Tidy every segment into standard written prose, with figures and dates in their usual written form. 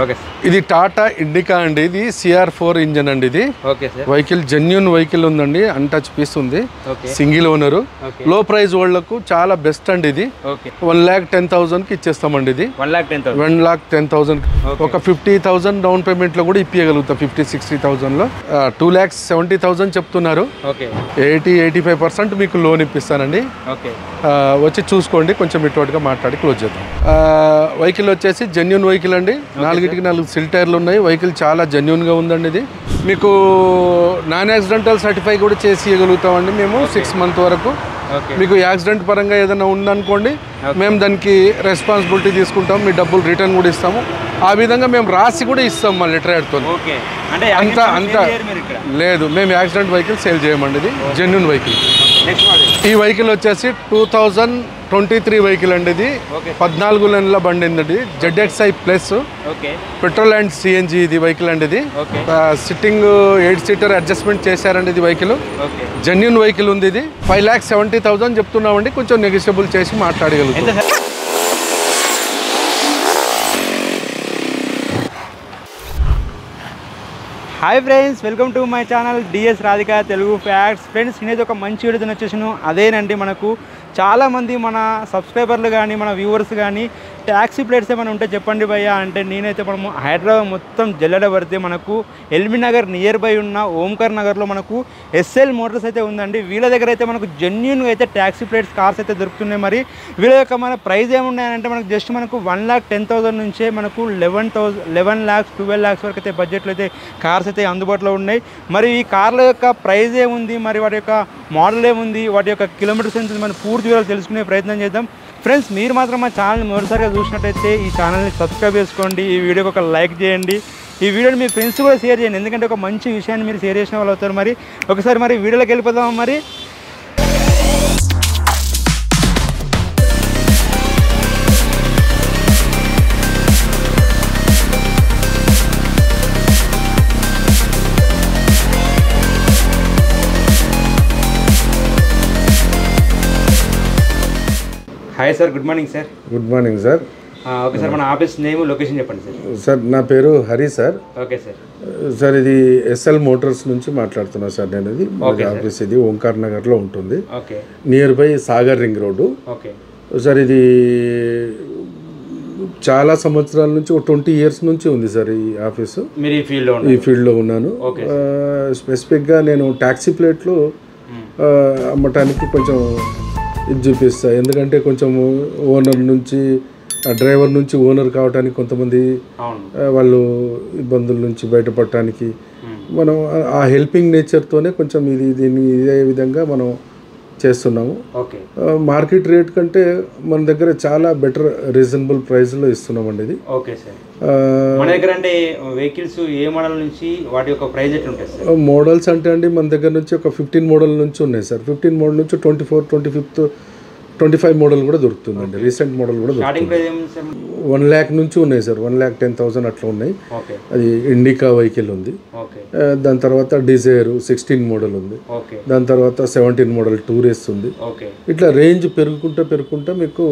Okay ఇది Tata indica అండి. ఇది CR4 ఇంజన్ అండి. ఇది okay sir. Vehicle genuine vehicle ఉందండి. అన్టచ్ పీస్ ఉంది. Single owner. లో ప్రైస్ వాళ్ళకు చాలా బెస్ట్ అండి. ఇది 1,10,000కి ఇచ్చేస్తామండి. ఇది 1,10,000 ఒక 50,000 డౌన్ పేమెంట్ లో కూడా ఇప్పించగలుగుతాం. 50-60,000 లో 2,70,000 చెప్తున్నారు. 80-85% మీకు లోన్ ఇప్పిస్తానండి. వచ్చి చూసుకోండి, కొంచెం ఇటువంటిగా మాట్లాడి క్లోజ్ చేద్దాం. వెహికల్ వచ్చేసి జెన్యూన్ వెహికల్ అండి. 4 సిల్ టైర్లు ఉన్నాయి. వెహికల్ చాలా జెన్యూన్ గా ఉందండి. ఇది మీకు నాన్ యాక్సిడెంటల్ సర్టిఫై కూడా చేసి ఇవ్వగలుగుతామండి మేము 6 months వరకు. మీకు యాక్సిడెంట్ పరంగా ఏదైనా ఉందనుకోండి, మేము దానికి రెస్పాన్సిబిలిటీ తీసుకుంటాం. మీ డబ్బులు రిటర్న్ కూడా ఇస్తాము. ఆ విధంగా మేము రాసి కూడా ఇస్తాం మా లెటర్ యాడ్తో. అంతా లేదు, మేము యాక్సిడెంట్ వెహికల్ సేల్ చేయమండి. ఇది జెన్యూన్ వెహికల్. ఈ వెహికల్ వచ్చేసి 2023 వెహికల్ అండి. ఇది 14 లైన్ల బండి అండి. ZXi plus petrol and CNG ఇది వెహికల్ అండి. ఇది సిట్టింగ్ 8 సీటర్ అడ్జస్ట్మెంట్ చేశారండి. ఇది వెహికల్ జెన్యూన్ వెహికల్ ఉంది. ఇది 5,70,000 చెప్తున్నామండి. కొంచెం నెగోషియబుల్ చేసి మాట్లాడగలుగుతాం. Hi friends, welcome to my channel DS Radhika Telugu facts. Friends, నేనైతే ఒక మంచి వీడియోతో వచ్చేసాను. అదేనండి, మనకు చాలామంది మన సబ్స్క్రైబర్లు కానీ మన వ్యూవర్స్ కానీ ట్యాక్సీ ప్లేట్స్ ఏమైనా ఉంటే చెప్పండి భయ్యా అంటే, నేనైతే మనము హైదరాబాద్ మొత్తం జల్లెడ పడితే మనకు ఎల్బీ నగర్ నియర్ బై ఉన్న ఓంకార్ నగర్లో మనకు SL మోటార్స్ అయితే ఉందండి. వీళ్ళ దగ్గర అయితే మనకు జెన్యూన్గా అయితే ట్యాక్సీ ప్లేట్స్ కార్స్ అయితే దొరుకుతున్నాయి. మరి వీళ్ళ యొక్క మన ప్రైస్ ఏమున్నాయంటే మనకు జస్ట్ మనకు 1,10,000 నుంచే మనకు 11 lakhs 12 lakhs వరకు అయితే బడ్జెట్లో అయితే కార్స్ అయితే అందుబాటులో ఉన్నాయి. మరి ఈ కార్ల యొక్క ప్రైస్ ఏముంది, మరి వాటి యొక్క మోడల్ ఏముంది, వాటి యొక్క కిలోమీటర్స్ ఎంత, మనం పూర్తి వివరాలు తెలుసుకునే ప్రయత్నం చేద్దాం. ఫ్రెండ్స్, మీరు మాత్రం మా ఛానల్ని మొదటిసారిగా చూసినట్టయితే ఈ ఛానల్ని సబ్స్క్రైబ్ చేసుకోండి. ఈ వీడియోకి ఒక లైక్ చేయండి. ఈ వీడియోని మీ ఫ్రెండ్స్ కూడా షేర్ చేయండి, ఎందుకంటే ఒక మంచి విషయాన్ని మీరు షేర్ చేసిన వాళ్ళు అవుతారు. మరి ఒకసారి మరి వీడియోలోకి వెళ్ళిపోదాం. మరి hi sir, good morning sir. Good morning sir. Okay sir, మన ఆఫీస్ నేమ్, లొకేషన్ చెప్పండి సార్. సార్, నా పేరు Hari sir. Okay sir. Sir, ఇది SL మోటార్స్ నుంచి మాట్లాడుతున్నా సార్. నేను ఇది ఆఫీస్ ఇది ఓంకార్ నగర్లో ఉంటుంది. Near by Sagar ring road. Sir, ఇది చాలా సంవత్సరాల నుంచి, ఒక 20 years నుంచి ఉంది సార్ ఈ ఆఫీసు. మీరు ఈ ఫీల్డ్లో ఉన్నాను. స్పెసిఫిక్గా నేను ట్యాక్సీ ప్లేట్లు అమ్మటానికి కొంచెం ఇది చూపిస్తా. ఎందుకంటే కొంచెం ఓనర్ నుంచి డ్రైవర్ నుంచి ఓనర్ కావడానికి కొంతమంది వాళ్ళు ఇబ్బందుల నుంచి బయటపడటానికి మనం ఆ హెల్పింగ్ నేచర్తోనే కొంచెం దీన్ని ఇదే విధంగా మనం చేస్తున్నాము. మార్కెట్ రేట్ కంటే మన దగ్గర చాలా బెటర్ రీజనబుల్ ప్రైస్లో ఇస్తున్నామండి. ఇది మన దగ్గర అంటే వెహికల్స్ ఏ మోడల్ నుంచి వాటి యొక్క ప్రైస్ ఎట్లా ఉంటుంది సార్? మోడల్స్ అంటే అండి, మన దగ్గర నుంచి ఒక 15 మోడల్ నుంచి ఉన్నాయి సార్. 15 మోడల్ నుంచి 24, 25, 25 మోడల్ కూడా దొరుకుతుందండి. రీసెంట్ మోడల్ కూడా దొరుకుతుంది. 1 lakh నుంచి ఉన్నాయి సార్. 1,10,000 అట్లా ఉన్నాయి. అది ఇండికా వెహికల్ ఉంది. దాని తర్వాత డిజైర్ 16 మోడల్ ఉంది. దాని తర్వాత 17 మోడల్ టూరేస్ ఉంది. ఇట్లా రేంజ్ పెరుగుకుంటా మీకు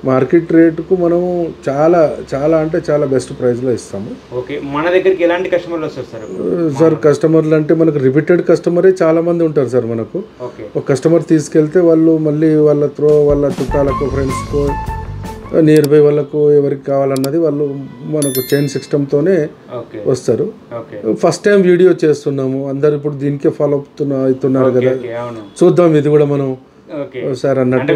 మార్కెట్ రేటుకు మనం చాలా చాలా అంటే చాలా బెస్ట్ ప్రైస్లో ఇస్తాము. మన దగ్గరికి ఎలాంటి కస్టమర్లు వస్తారు సార్? సార్, కస్టమర్లు అంటే మనకు రిపీటెడ్ కస్టమరే చాలా మంది ఉంటారు సార్. మనకు ఒక కస్టమర్ తీసుకెళ్తే వాళ్ళు మళ్ళీ వాళ్ళ చుట్టాలకు, ఫ్రెండ్స్కు, నియర్ బై వాళ్ళకు ఎవరికి కావాలన్నది వాళ్ళు మనకు చైన్ సిస్టమ్తోనే వస్తారు. ఫస్ట్ టైం వీడియో చేస్తున్నాము, అందరు ఇప్పుడు దీనికే ఫాలో అవుతున్నారు కదా. చూద్దాం, ఇది కూడా మనం సార్ అన్నట్టు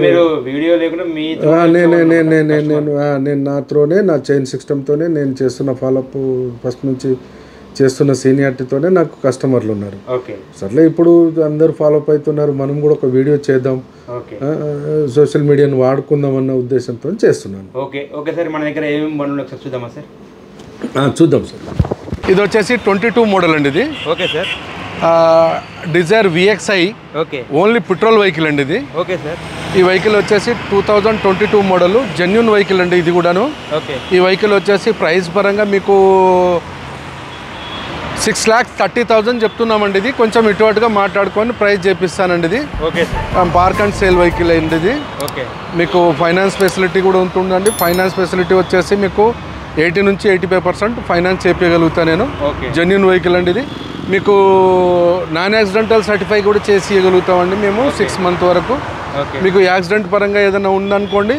నేను నా త్రోనే, నా చైన్ సిస్టమ్తోనే నేను చేస్తున్న ఫాలోఅప్, ఫస్ట్ నుంచి చేస్తున్న సీనియారిటీతోనే నాకు కస్టమర్లు ఉన్నారు. సర్లే, ఇప్పుడు అందరూ ఫాలోఅప్ అవుతున్నారు, మనం కూడా ఒక వీడియో చేద్దాం, సోషల్ మీడియాను వాడుకుందాం అన్న ఉద్దేశంతో చేస్తున్నాను. చూద్దాం సార్. ఇది వచ్చేసి 22 మోడల్ అండి. ఇది okay sir. Dzire VXi only petrol vehicle అండి. ఇది ఈ వెహికల్ వచ్చేసి 2022 మోడల్ జెన్యూన్ వెహికల్ అండి. ఇది కూడాను. ఈ వెహికల్ వచ్చేసి ప్రైస్ పరంగా మీకు 6,30,000 చెప్తున్నామండి. ఇది కొంచెం ఇటువటుగా మాట్లాడుకొని ప్రైస్ చేపిస్తానండి. ఇది పార్క్ అండ్ సేల్ వెహికల్ అయింది. ఇది మీకు ఫైనాన్స్ ఫెసిలిటీ కూడా ఉంటుందండి. ఫైనాన్స్ ఫెసిలిటీ వచ్చేసి మీకు 80 నుంచి 85% ఫైనాన్స్ చేపించగలుగుతా నేను. జెన్యూన్ వెహికల్ అండి ఇది. మీకు నాన్ యాక్సిడెంటల్ సర్టిఫై కూడా చేసి ఇవ్వగలుగుతామండి మేము 6 months వరకు. మీకు యాక్సిడెంట్ పరంగా ఏదైనా ఉందనుకోండి,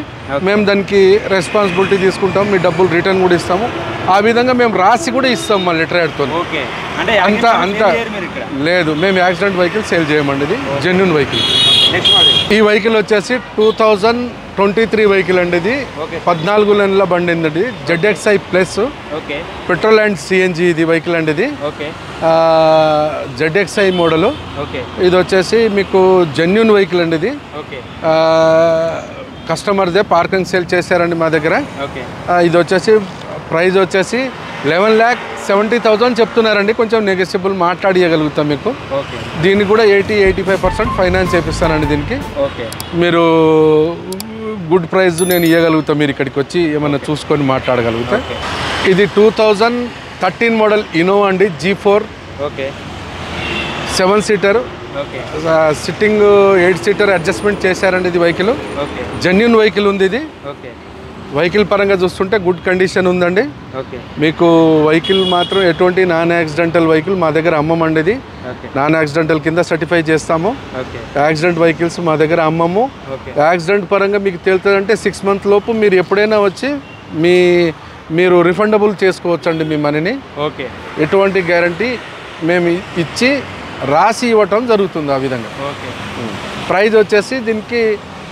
మేము దానికి రెస్పాన్సిబిలిటీ తీసుకుంటాం, మీ డబ్బులు రిటర్న్ కూడా ఇస్తాము. ఆ విధంగా మేము రాసి కూడా ఇస్తాం మా లెటర్ యాడ్తో. అంతా లేదు, మేము యాక్సిడెంట్ వెహికల్ సేల్ చేయమండి. ఇది జెన్యూన్ వెహికల్. ఈ వెహికల్ వచ్చేసి 2023 వెహికల్ అండి. ఇది 14 లైన్ల బండి అండి. ZXi plus petrol and CNG ఇది వెహికల్ అండి. ఇది ZXi మోడల్. ఇది వచ్చేసి మీకు జెన్యూన్ వెహికల్ అండి. ఇది కస్టమర్దే పార్కింగ్ సేల్ చేశారండి మా దగ్గర. ఇది వచ్చేసి ప్రైస్ వచ్చేసి 11,70,000 చెప్తున్నారండి. కొంచెం నెగోషియబుల్ మాట్లాడియగలుగుతాం మీకు. దీనికి కూడా 80-85% ఫైనాన్స్ చేపిస్తానండి. దీనికి మీరు గుడ్ ప్రైస్ నేను ఇవ్వగలుగుతాం. మీరు ఇక్కడికి వచ్చి ఏమన్నా చూసుకొని మాట్లాడగలుగుతా. ఇది 2013 మోడల్ ఇనోవా అండి. G4 7 seater sitting 8 seater adjustment చేశారండి. ఇది వెహికల్ జెన్యూన్ వెహికల్ ఉంది. ఇది వెహికల్ పరంగా చూస్తుంటే గుడ్ కండిషన్ ఉందండి. మీకు వెహికల్ మాత్రం ఎటువంటి నాన్ యాక్సిడెంటల్ వెహికల్ మా దగ్గర అమ్మమండి. ఇది నాన్ యాక్సిడెంటల్ కింద సర్టిఫై చేస్తాము. యాక్సిడెంట్ వెహికల్స్ మా దగ్గర అమ్మము. యాక్సిడెంట్ పరంగా మీకు తెలుస్తుందంటే 6 months లోపు మీరు ఎప్పుడైనా వచ్చి మీరు రిఫండబుల్ చేసుకోవచ్చండి మీ మనీని. ఎటువంటి గ్యారంటీ మేము ఇచ్చి రాసి ఇవ్వటం జరుగుతుంది. ఆ విధంగా ప్రైజ్ వచ్చేసి దీనికి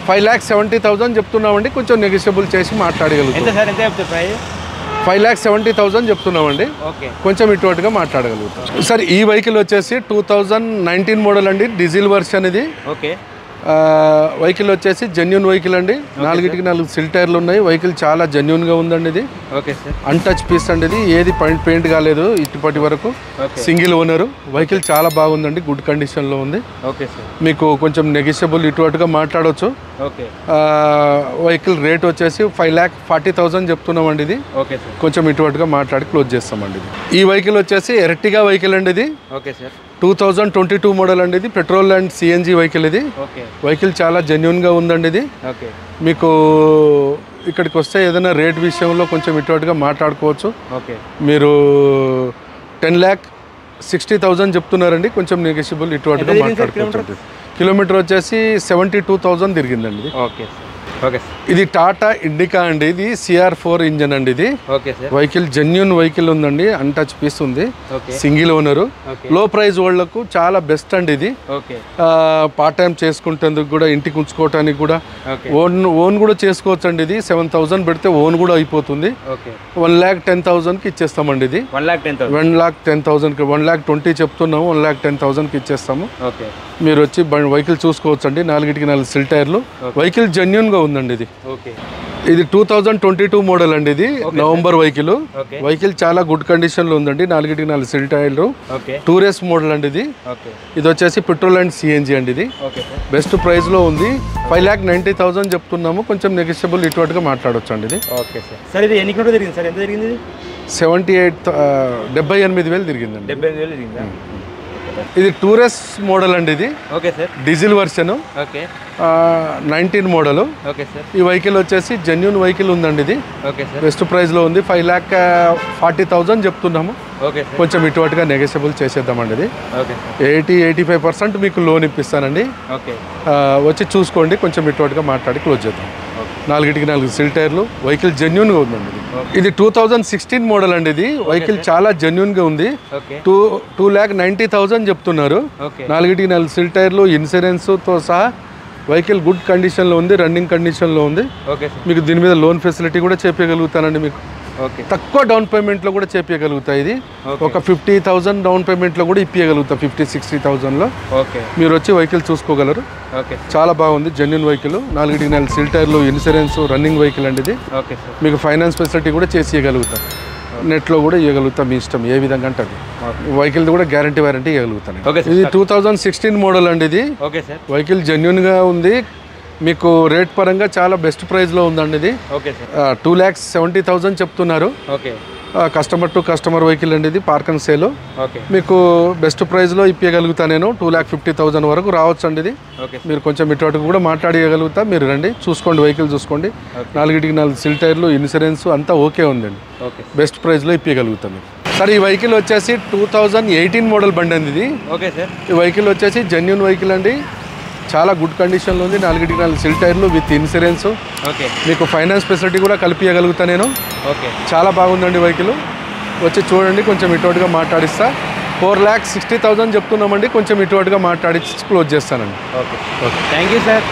5,70,000 చెప్తున్నామండి. కొంచెం నెగోషియబుల్ చేసి మాట్లాడగలుగుతాం. 5,70,000 చెప్తున్నామండి. కొంచెం ఇటువంటిగా మాట్లాడగలుగుతాం సార్. ఈ వెహికల్ వచ్చేసి 2019 మోడల్ అండి. డీజిల్ వర్షన్ ఇది. వెహికల్ వచ్చేసి జెన్యూన్ వెహికల్ అండి. 4 సిల్ టైర్లు ఉన్నాయి. వెహికల్ చాలా జెన్యూన్గా ఉందండి. ఇది అన్టచ్ పీస్ అండి. ఇది ఏది పెయింట్ కాలేదు ఇప్పటి వరకు. Single owner. వెహికల్ చాలా బాగుందండి. గుడ్ కండిషన్లో ఉంది. మీకు కొంచెం నెగోషియబుల్ ఇటువంటిగా మాట్లాడవచ్చు. వెహికల్ రేట్ వచ్చేసి 5,40,000 చెప్తున్నామండి. ఇది కొంచెం ఇటువంటిగా మాట్లాడి క్లోజ్ చేస్తామండి. ఈ వెహికల్ వచ్చేసి ఎర్టిగా వెహికల్ అండి. ఇది 2022 మోడల్ అండి. ఇది పెట్రోల్ అండ్ సిఎన్జి వెహికల్. ఇది వెహికల్ చాలా జెన్యూన్గా ఉందండి. ఇది మీకు ఇక్కడికి వస్తే ఏదైనా రేట్ విషయంలో కొంచెం ఇటువంటిగా మాట్లాడుకోవచ్చు. మీరు 10,60,000 చెప్తున్నారండి. కొంచెం నెగోషియబుల్ ఇటువంటిగా మాట్లాడుకోవచ్చు. కిలోమీటర్ వచ్చేసి 72,000 తిరిగిందండి. ఇది టాటా ఇండికా అండి. ఇది CR4 ఇంజన్ అండి. ఇది వెహికల్ జెన్యూన్ వెహికల్ ఉందండి. అన్టచ్ పీస్ ఉంది. Single owner. లో ప్రైస్ వాళ్ళకు చాలా బెస్ట్ అండి. ఇది పార్ట్ టైం చేసుకుంటేందుకు కూడా, ఇంటికి ఉంచుకోవటానికి కూడా, ఓన్ కూడా చేసుకోవచ్చు అండి. ఇది 7,000 పెడితే ఓన్ కూడా అయిపోతుంది. 1,10,000కి ఇచ్చేస్తామండి. ఇది 1,10,000కి 1,20,000 చెప్తున్నాము. 1,10,000కి ఇచ్చేస్తాము. మీరు వచ్చి వెహికల్ చూసుకోవచ్చు అండి. 4 సిల్ టైర్లు. వెహికల్ జెన్యూన్గా ఉందండి. ఇది 2022 మోడల్ అండి. ఇది నవంబర్ వెహికల్. వెహికల్ చాలా గుడ్ కండిషన్లో ఉందండి. 4 సిల్ టైర్లు. టూరెస్ మోడల్ అండి. ఇది వచ్చేసి పెట్రోల్ అండ్ సిఎన్జి అండి. ఇది బెస్ట్ ప్రైస్లో ఉంది. 5,90,000 చెప్తున్నాము. కొంచెం నెగోషియబుల్ ఇటువంటిగా మాట్లాడవచ్చు అండి. ఇది 78,000 తిరిగిందండి. ఇది టూరెస్ మోడల్ అండి. ఇది డీజిల్ వర్షన్ 19 మోడల్. ఈ వెహికల్ వచ్చేసి జెన్యూన్ వెహికల్ ఉందండి. ఇది బెస్ట్ ప్రైస్ లో ఉంది. 5,40,000 చెప్తున్నాము. కొంచెం ఇటువంటిగా నెగోషియబుల్ చేసేద్దామండి. ఇది 80-85% మీకు లోన్ ఇప్పిస్తానండి. వచ్చి చూసుకోండి. కొంచెం ఇటువంటిగా మాట్లాడి క్లోజ్ చేద్దాం. 4 సిల్ టైర్లు. వెహికల్ జెన్యూన్గా ఉందండి. ఇది 2016 మోడల్ అండి. ఇది వెహికల్ చాలా జెన్యూన్గా ఉంది. 2,90,000 చెప్తున్నారు. 4 సిల్ టైర్లు, ఇన్సూరెన్స్తో సహా వెహికల్ గుడ్ కండిషన్లో ఉంది. రన్నింగ్ కండిషన్లో ఉంది. మీకు దీని మీద లోన్ ఫెసిలిటీ కూడా చేపించగలుగుతానండి. మీకు తక్కువ డౌన్ పేమెంట్లో కూడా చేపించగలుగుతాయి. ఇది ఒక 50,000 డౌన్ పేమెంట్లో కూడా ఇప్పించగలుగుతా. 50-60,000లో మీరు వచ్చి వెహికల్ చూసుకోగలరు. చాలా బాగుంది. Genuine vehicle. 4 సిల్ టైర్లు, ఇన్సూరెన్స్, రన్నింగ్ వెహికల్ అండి. ఇది మీకు ఫైనాన్స్ ఫెసిలిటీ కూడా చేసి ఇవ్వగలుగుతాం. నెట్లో కూడా ఇవ్వగలుగుతాం. మీ ఇష్టం ఏ విధంగా అంటే అది. వెహికల్ కూడా గ్యారంటీ వారంటీ ఇవ్వగలుగుతాను. ఇది 2016 మోడల్ అండి. ఇది వెహికల్ జెన్యూన్గా ఉంది. మీకు రేట్ పరంగా చాలా బెస్ట్ ప్రైస్లో ఉందండి. ఇది 2,70,000 చెప్తున్నారు. కస్టమర్ టు కస్టమర్ వెహికల్ అండి ఇది, పార్క్ అండ్ సేల్. ఓకే, మీకు బెస్ట్ ప్రైస్లో ఇప్పగలుగుతా నేను. 2,50,000 వరకు రావచ్చు అండి ఇది. మీరు కొంచెం ఇటు కూడా మాట్లాడగలుగుతా. మీరు రండి, చూసుకోండి, వెహికల్ చూసుకోండి. 4 సిల్ టైర్లు, ఇన్సూరెన్స్ అంతా ఓకే ఉందండి. బెస్ట్ ప్రైస్లో ఇప్పగలుగుతాం మీకు. సార్ ఈ వెహికల్ వచ్చేసి 2018 మోడల్ బండి అండి ఇది. Okay sir. ఈ వెహికల్ వచ్చేసి జెన్యూన్ వెహికల్ అండి, చాలా గుడ్ కండిషన్లో ఉంది. 4 సిల్ టైర్లు విత్ ఇన్సూరెన్స్. ఓకే, మీకు ఫైనాన్స్ ఫెసిలిటీ కూడా కలిపియగలుగుతా నేను. ఓకే, చాలా బాగుందండి వెహికల్. వచ్చి చూడండి, కొంచెం ఇటువటుగా మాట్లాడిస్తా. 4,60,000 చెప్తున్నామండి, కొంచెం ఇటువటుగా మాట్లాడి క్లోజ్ చేస్తానండి. Okay, okay, thank you sir.